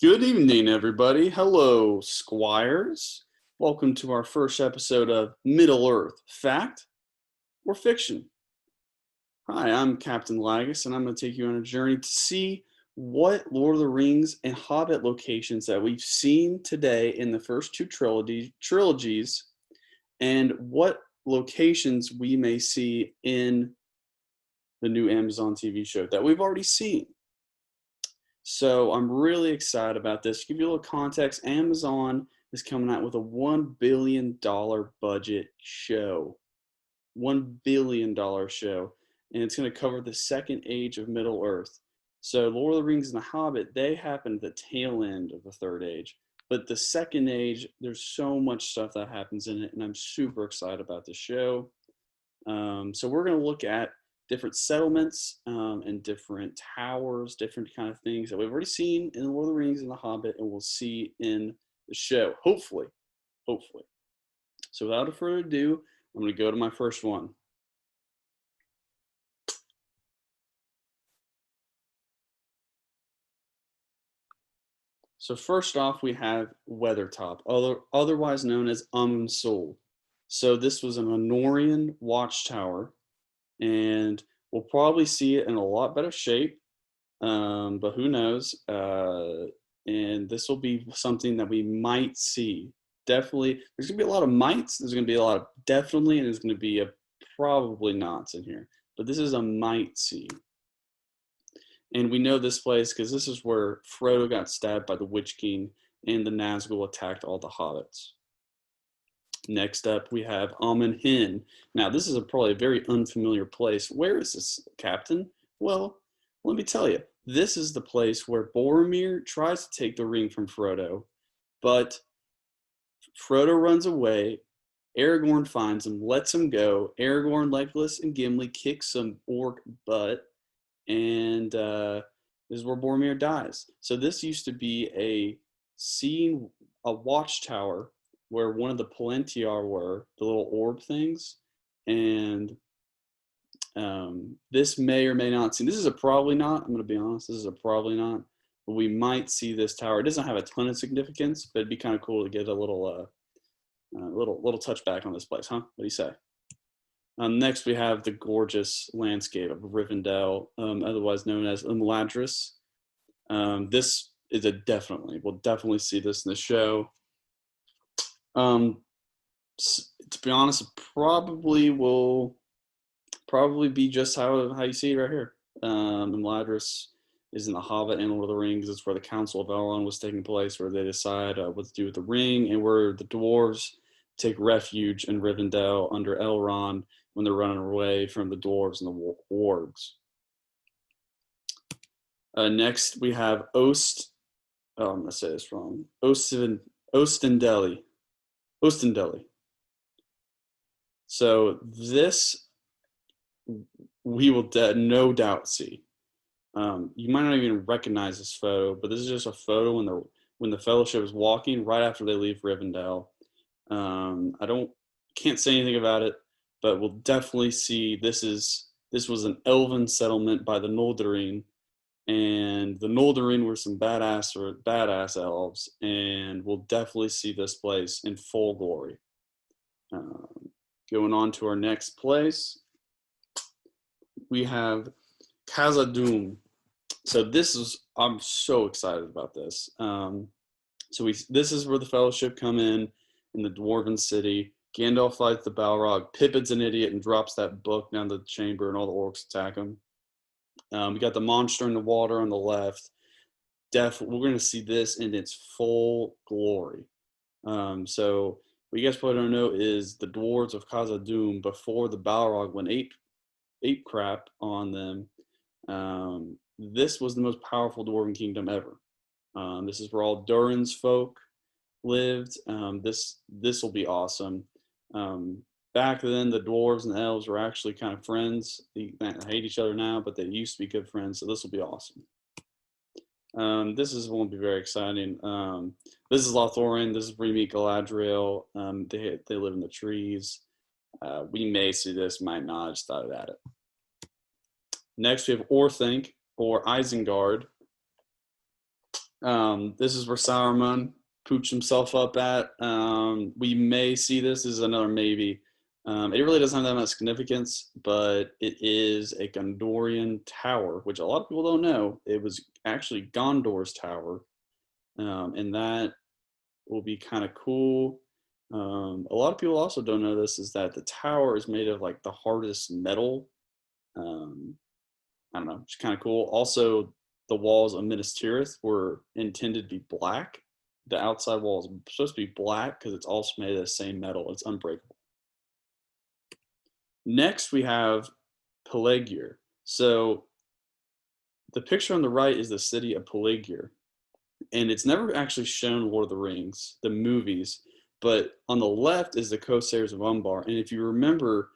Good evening, everybody. Hello, Squires. Welcome to our first episode of Middle Earth, Fact or Fiction. Hi, I'm Captain Lagus, and I'm going to take you on a journey to see what Lord of the Rings and Hobbit locations that we've seen today in the first two trilogies, and what locations we may see in the new Amazon TV show that we've already seen. So I'm really excited about this. To give you a little context, Amazon is coming out with a $1 billion budget show. $1 billion show. And it's going to cover the second age of Middle Earth. So Lord of the Rings and the Hobbit, they happen at the tail end of the third age. But the second age, there's so much stuff that happens in it, and I'm super excited about the show. So we're going to look at different settlements and different towers, different kind of things that we've already seen in Lord of the Rings and The Hobbit, and we'll see in the show, hopefully. So without further ado, I'm going to go to my first one. So first off, we have Weathertop, otherwise known as Sol. So this was an Honorian watchtower, and we'll probably see it in a lot better shape, but who knows? And this will be something that we might see. Definitely, there's gonna be a lot of mights. There's gonna be a lot of definitely, and there's gonna be a probably nots in here. But this is a might see. And we know this place because this is where Frodo got stabbed by the Witch King, and the Nazgul attacked all the hobbits. Next up, we have Amon Hen. Now, this is probably a very unfamiliar place. Where is this, Captain? Well, let me tell you. This is the place where Boromir tries to take the ring from Frodo, but Frodo runs away. Aragorn finds him, lets him go. Aragorn, Legolas, and Gimli kick some orc butt, and this is where Boromir dies. So this used to be a watchtower where one of the Palentiar were, the little orb things, and this may or may not see. This is a probably not. I'm going to be honest. This is a probably not. But we might see this tower. It doesn't have a ton of significance, but it'd be kind of cool to get a little touchback on this place, huh? What do you say? Next, we have the gorgeous landscape of Rivendell, otherwise known as Imladris. This is we'll definitely see this in the show. To be honest, it probably will be just how you see it right here. Imladris is in The Hobbit and Lord of the Rings. It's where the Council of Elrond was taking place, where they decide what to do with the ring, and where the dwarves take refuge in Rivendell under Elrond when they're running away from the dwarves and the wargs. Next, we have I'm going to say this wrong. Ostendelli. So this we will no doubt see. You might not even recognize this photo, but this is just a photo when the Fellowship is walking right after they leave Rivendell. Can't say anything about it, but we'll definitely see this was an elven settlement by the Noldorin, and the Noldorin were some badass elves, and we'll definitely see this place in full glory. Going on to our next place, we have Khazad-dûm. So I'm so excited about this. This is where the Fellowship come in the Dwarven city. Gandalf fights the Balrog. Pippin's an idiot and drops that book down the chamber, and all the orcs attack him. We got the monster in the water on the left. We're going to see this in its full glory. So what you guys probably don't know is the dwarves of Khazad-dûm, before the Balrog went ape crap on them, this was the most powerful dwarven kingdom ever. This is where all Durin's folk lived. This will be awesome. Back then, the dwarves and the elves were actually kind of friends. They hate each other now, but they used to be good friends. So this will be awesome. This won't be very exciting. This is Lothlorien. This is where you meet Galadriel. They live in the trees. We may see this, might not. I just thought about it. Next, we have Orthanc, or Isengard. This is where Saruman pooched himself up at. We may see this. This is another maybe. It really doesn't have that much significance, but it is a Gondorian tower, which a lot of people don't know. It was actually Gondor's tower, and that will be kind of cool. A lot of people also don't know this is that the tower is made of like the hardest metal. Um, I don't know, it's kind of cool. Also, the walls of Minas Tirith were intended to be black. The outside wall is supposed to be black because it's also made of the same metal. It's unbreakable. Next, we have Peligir. So the picture on the right is the city of Peligir, and it's never actually shown Lord of the Rings, the movies, but on the left is the Corsairs of Umbar. And if you remember,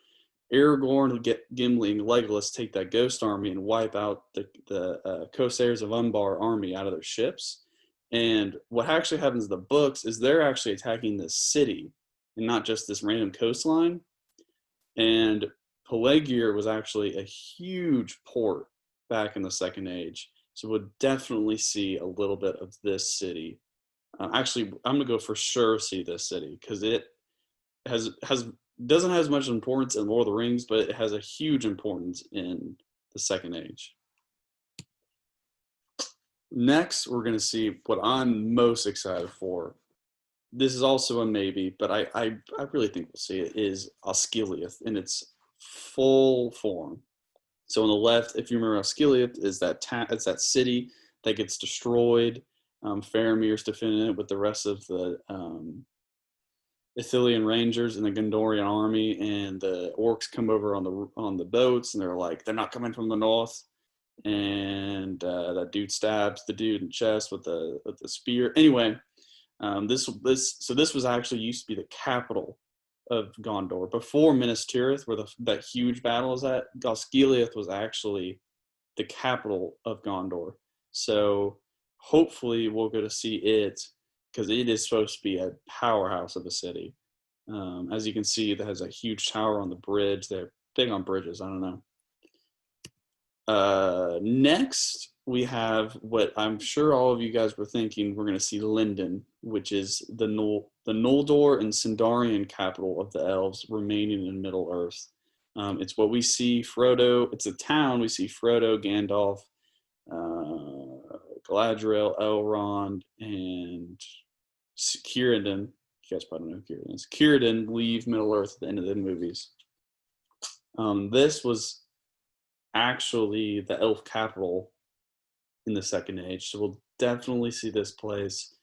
Aragorn, Gimli, and Legolas take that ghost army and wipe out the Corsairs of Umbar army out of their ships. And what actually happens in the books is they're actually attacking this city and not just this random coastline. And Peligir was actually a huge port back in the Second Age. So we'll definitely see a little bit of this city. Actually, I'm gonna go for sure see this city because it has doesn't have as much importance in Lord of the Rings, but it has a huge importance in the Second Age. Next, we're gonna see what I'm most excited for. This is also a maybe, but I really think we'll see it, is Osgiliath in its full form. So on the left, if you remember, Osgiliath is it's that city that gets destroyed. Faramir's defending it with the rest of the Ithilien Rangers and the Gondorian army, and the orcs come over on the boats, and they're like, they're not coming from the north. And that dude stabs the dude in the chest with the spear. Anyway, this was actually used to be the capital of Gondor before Minas Tirith, where that huge battle is at. Osgiliath was actually the capital of Gondor. So hopefully we'll go to see it because it is supposed to be a powerhouse of a city. As you can see, it has a huge tower on the bridge. They're big on bridges. I don't know. Next, we have what I'm sure all of you guys were thinking. We're going to see Lindon, which is the Noldor and Sindarian capital of the elves remaining in Middle Earth. It's what we see Frodo. It's a town we see Frodo, Gandalf, Galadriel, Elrond, and Círdan. You guys probably know who Círdan is. Círdan leave Middle Earth at the end of the movies. This was actually the elf capital in the Second Age, so we'll definitely see this place.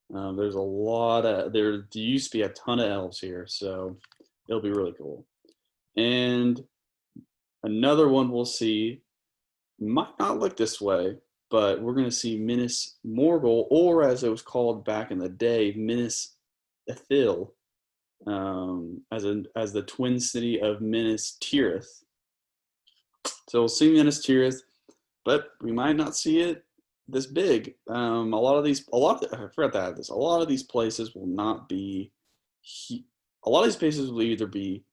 There's a lot of there used to be a ton of elves here, so it'll be really cool. And another one we'll see might not look this way, but we're going to see Minas Morgul, or as it was called back in the day, Minas Ithil, as the twin city of Minas Tirith. So we'll see Minas Tirith, but we might not see it this big. I forgot to add this. A lot of these places will not be. A lot of these places will either be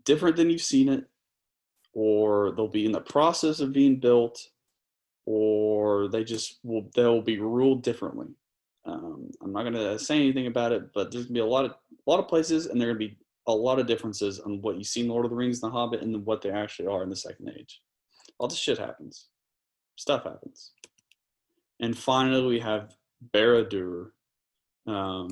different than you've seen it, or they'll be in the process of being built, or they'll be ruled differently. I'm not going to say anything about it, but there's going to be a lot of places, and there are going to be a lot of differences on what you see in Lord of the Rings and The Hobbit and what they actually are in the Second Age. All this shit happens. Stuff happens. And finally, we have Barad-dûr. Not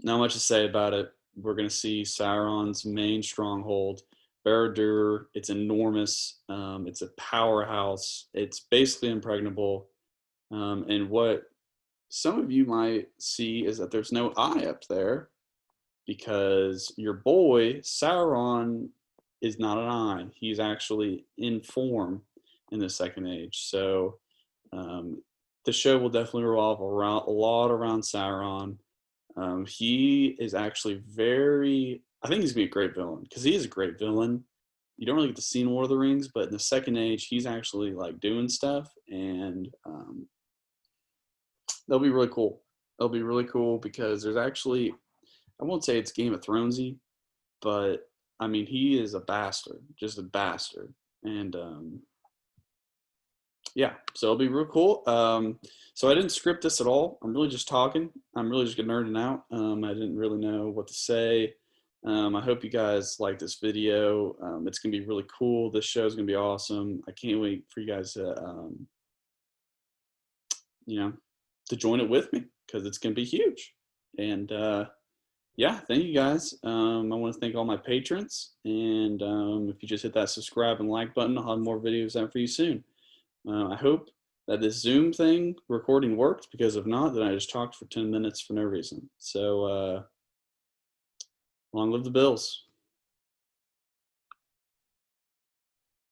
much to say about it. We're going to see Sauron's main stronghold. Barad-dûr, it's enormous. It's a powerhouse. It's basically impregnable. And what some of you might see is that there's no eye up there because your boy Sauron is not an eye. He's actually in form in the Second Age. So the show will definitely revolve a lot around Sauron. He is actually I think he's gonna be a great villain because he is a great villain. You don't really get to see in Lord of the Rings, but in the Second Age, he's actually like doing stuff, and that'll be really cool. It'll be really cool because there's actually, I won't say it's Game of Thronesy, but I mean he is a bastard, just a bastard, and Yeah, so it'll be real cool. So I didn't script this at all. I'm really just talking. I'm really just nerding out. I didn't really know what to say. I hope you guys like this video. It's gonna be really cool. This show is gonna be awesome. I can't wait for you guys to, you know, to join it with me because it's gonna be huge. And yeah, thank you guys. I want to thank all my patrons. And if you just hit that subscribe and like button, I'll have more videos out for you soon. I hope that this Zoom thing recording worked, because if not, then I just talked for 10 minutes for no reason. So long live the Bills.